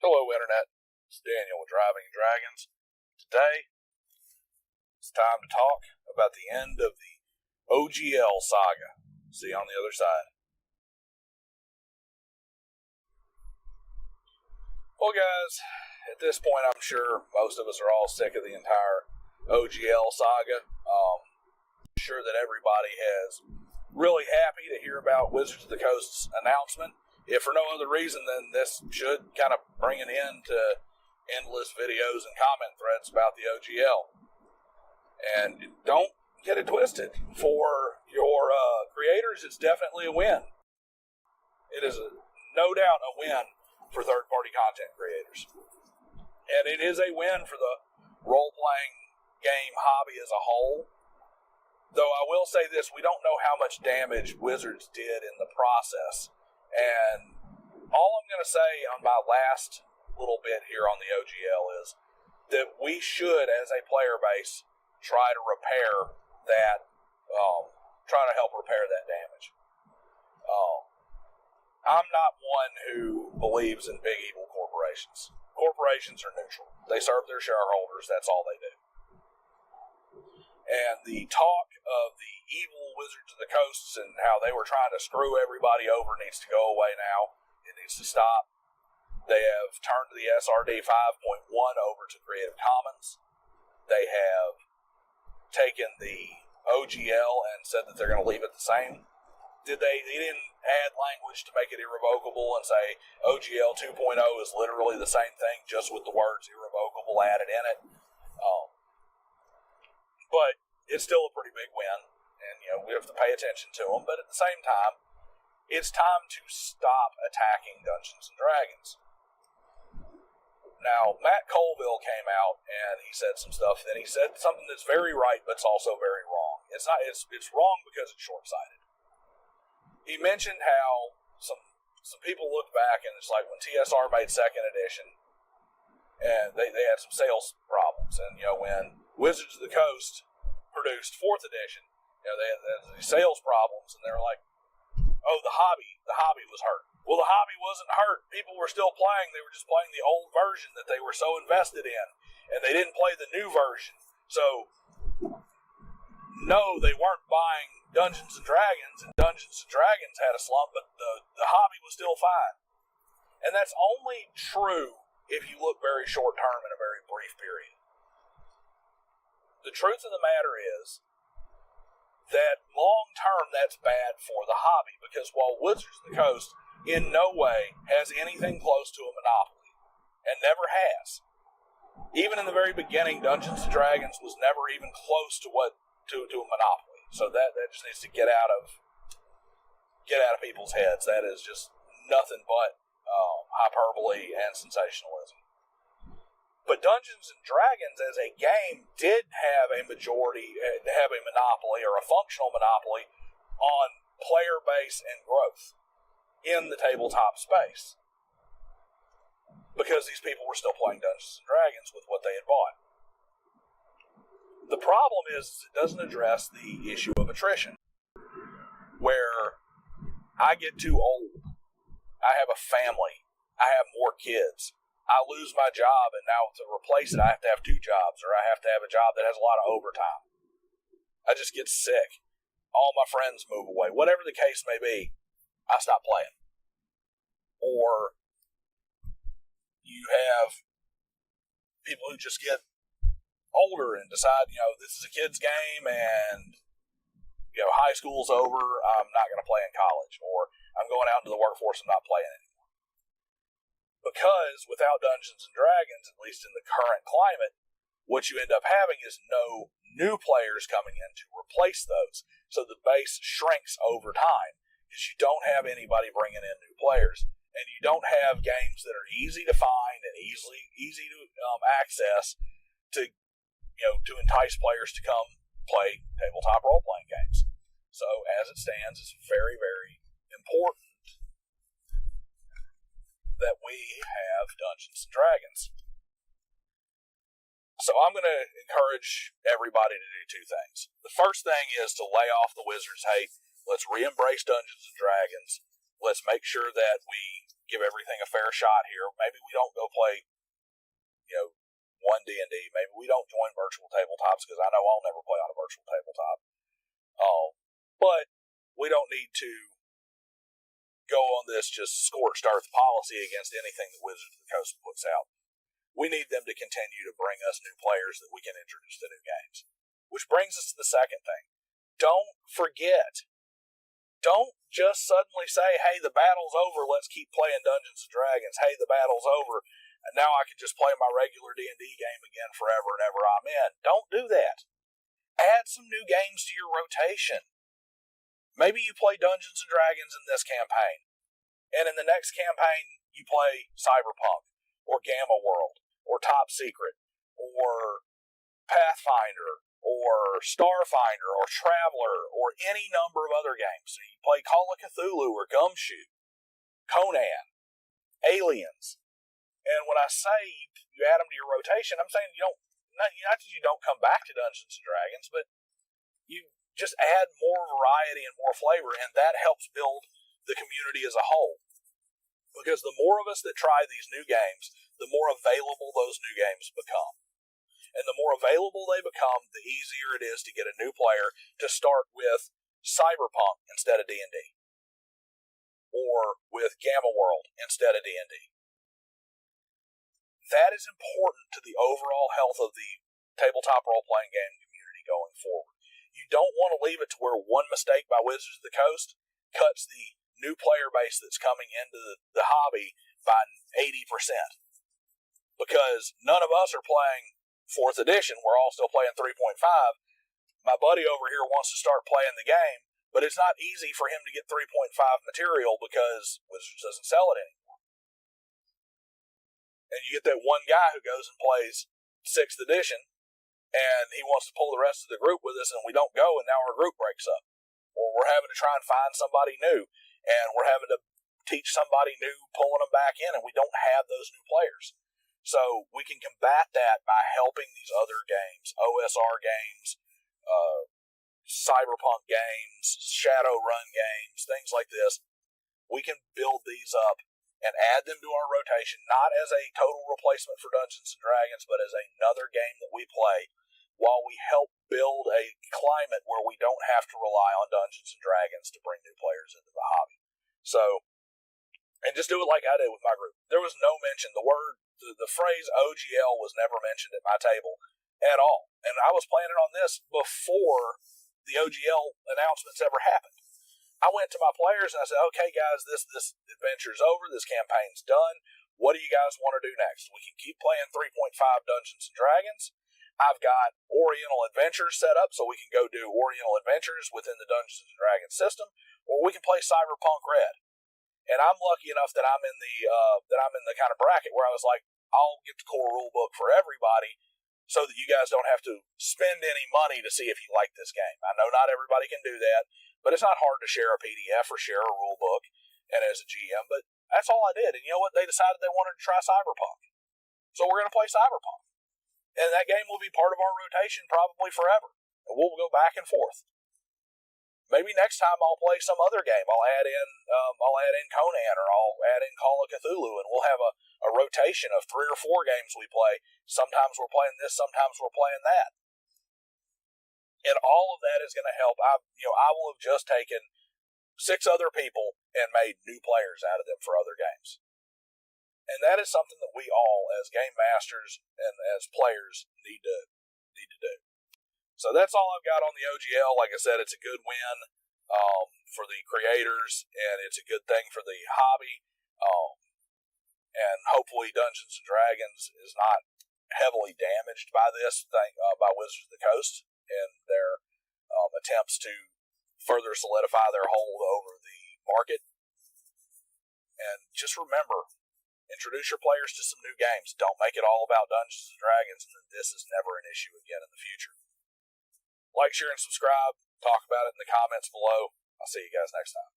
Hello, Internet. It's Daniel with Driving Dragons. Today, it's time to talk about the end of the OGL saga. See you on the other side. Well, guys, at this point, I'm sure most of us are all sick of the entire OGL saga. Sure that everybody is really happy to hear about Wizards of the Coast's announcement. If for no other reason than this should kind of bring an end to endless videos and comment threads about the OGL. And don't get it twisted. For your creators, it's definitely a win. It is no doubt a win for third-party content creators. And it is a win for the role-playing game hobby as a whole. Though I will say this, we don't know how much damage Wizards did in the process. And all I'm going to say on my last little bit here on the OGL is that we should, as a player base, try to repair that, try to help repair that damage. I'm not one who believes in big evil corporations. Corporations are neutral. They serve their shareholders. That's all they do. And the talk of the evil Wizards of the Coast and how they were trying to screw everybody over needs to go away now. It needs to stop. They have turned the SRD 5.1 over to Creative Commons. They have taken the OGL and said that they're going to leave it the same. They didn't add language to make it irrevocable and say OGL 2.0 is literally the same thing, just with the words irrevocable added in it. But it's still a pretty big win, and we have to pay attention to them. But at the same time, it's time to stop attacking Dungeons and Dragons. Now, Matt Colville came out and he said some stuff. Then he said something that's very right, but it's also very wrong. It's wrong because it's short-sighted. He mentioned how some people looked back and it's like when TSR made second edition, and they had some sales problems, and when Wizards of the Coast produced 4th edition, they had these sales problems, and they were like, oh, the hobby was hurt. Well, the hobby wasn't hurt. People were still playing. They were just playing the old version that they were so invested in, and they didn't play the new version. So, no, they weren't buying Dungeons & Dragons, and Dungeons & Dragons had a slump, but the hobby was still fine. And that's only true if you look very short-term in a very brief period. The truth of the matter is that long-term that's bad for the hobby, because while Wizards of the Coast in no way has anything close to a monopoly, and never has, even in the very beginning, Dungeons & Dragons was never even close to a monopoly. So that just needs to get out of people's heads. That is just nothing but hyperbole and sensationalism. But Dungeons & Dragons as a game did have a monopoly or a functional monopoly on player base and growth in the tabletop space. Because these people were still playing Dungeons & Dragons with what they had bought. The problem is it doesn't address the issue of attrition. Where I get too old, I have a family, I have more kids, I lose my job, and now to replace it, I have to have 2 jobs, or I have to have a job that has a lot of overtime. I just get sick. All my friends move away. Whatever the case may be, I stop playing. Or you have people who just get older and decide, this is a kid's game, and high school's over, I'm not going to play in college, or I'm going out into the workforce, I'm not playing anymore. Because without Dungeons & Dragons, at least in the current climate, what you end up having is no new players coming in to replace those. So the base shrinks over time because you don't have anybody bringing in new players. And you don't have games that are easy to find and easy to access to entice players to come play tabletop role-playing games. So as it stands, it's very, very important that we have Dungeons & Dragons. So I'm going to encourage everybody to do 2 things. The first thing is to lay off the Wizards hate. Let's re-embrace Dungeons & Dragons. Let's make sure that we give everything a fair shot here. Maybe we don't go play, one D&D. Maybe we don't join virtual tabletops, because I know I'll never play on a virtual tabletop. But we don't need to go on this just scorched earth policy against anything that Wizards of the Coast puts out. We need them to continue to bring us new players that we can introduce to new games. Which brings us to the second thing. Don't forget. Don't just suddenly say, hey, the battle's over, let's keep playing Dungeons & Dragons. Hey, the battle's over, and now I can just play my regular D&D game again forever and ever, I'm in. Don't do that. Add some new games to your rotation. Maybe you play Dungeons & Dragons in this campaign, and in the next campaign you play Cyberpunk, or Gamma World, or Top Secret, or Pathfinder, or Starfinder, or Traveler, or any number of other games. So you play Call of Cthulhu, or Gumshoe, Conan, Aliens. And when I say you add them to your rotation, I'm saying not that you don't come back to Dungeons & Dragons, but you just add more variety and more flavor, and that helps build the community as a whole. Because the more of us that try these new games, the more available those new games become. And the more available they become, the easier it is to get a new player to start with Cyberpunk instead of D&D. Or with Gamma World instead of D&D. That is important to the overall health of the tabletop role-playing game community going forward. You don't want to leave it to where one mistake by Wizards of the Coast cuts the new player base that's coming into the hobby by 80%. Because none of us are playing 4th edition, we're all still playing 3.5. My buddy over here wants to start playing the game, but it's not easy for him to get 3.5 material because Wizards doesn't sell it anymore. And you get that one guy who goes and plays 6th edition, and he wants to pull the rest of the group with us, and we don't go, and now our group breaks up. Or we're having to try and find somebody new, and we're having to teach somebody new, pulling them back in, and we don't have those new players. So we can combat that by helping these other games, OSR games, Cyberpunk games, Shadowrun games, things like this. We can build these up and add them to our rotation, not as a total replacement for Dungeons & Dragons, but as another game that we play, while we help build a climate where we don't have to rely on Dungeons & Dragons to bring new players into the hobby. So, and just do it like I did with my group. There was no mention, the phrase OGL was never mentioned at my table at all. And I was planning on this before the OGL announcements ever happened. I went to my players and I said, okay guys, this adventure's over, this campaign's done. What do you guys want to do next? We can keep playing 3.5 Dungeons & Dragons. I've got Oriental Adventures set up so we can go do Oriental Adventures within the Dungeons & Dragons system, or we can play Cyberpunk Red. And I'm lucky enough that I'm in the kind of bracket where I was like, I'll get the core rule book for everybody so that you guys don't have to spend any money to see if you like this game. I know not everybody can do that, but it's not hard to share a PDF or share a rule book and as a GM, but that's all I did. And you know what? They decided they wanted to try Cyberpunk. So we're going to play Cyberpunk. And that game will be part of our rotation probably forever. And we'll go back and forth. Maybe next time I'll play some other game. I'll add in Conan, or I'll add in Call of Cthulhu, and we'll have a rotation of 3 or 4 games we play. Sometimes we're playing this, sometimes we're playing that. And all of that is going to help. I will have just taken 6 other people and made new players out of them for other games. And that is something that we all, as game masters and as players, need to do. So that's all I've got on the OGL. Like I said, it's a good win for the creators, and it's a good thing for the hobby. And hopefully Dungeons & Dragons is not heavily damaged by this thing, by Wizards of the Coast and their attempts to further solidify their hold over the market. And just remember, introduce your players to some new games. Don't make it all about Dungeons & Dragons, and then this is never an issue again in the future. Like, share, and subscribe. Talk about it in the comments below. I'll see you guys next time.